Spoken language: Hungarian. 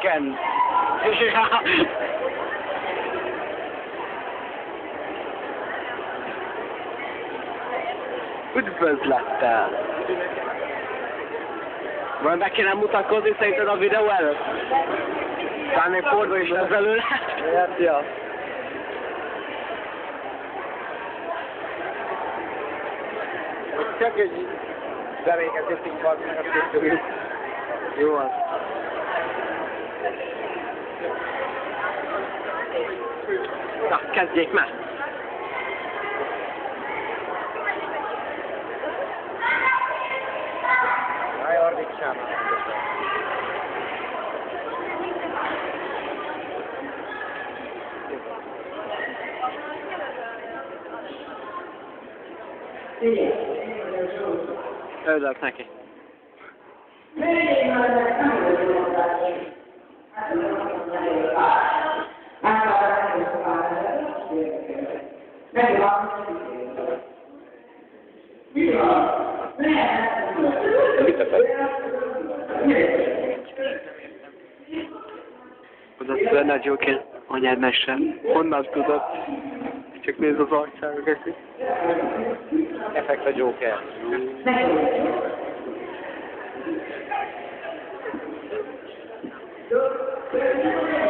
Ken. Üdvözlettel! Majd meg kéne mutatkozni szerinted a videó előtt? Talán még fordul is lesz előle. Ja. Csak egy zenéket jöttünk valami, meg a készülünk. Jó az. Na, kezdjék már! Harmadik sámán. Örülök neki. Oda szülne a Joker anyád mese. Honnan tudod? Csak nézd az arcára, geszi. Effekt a Joker. Thank you.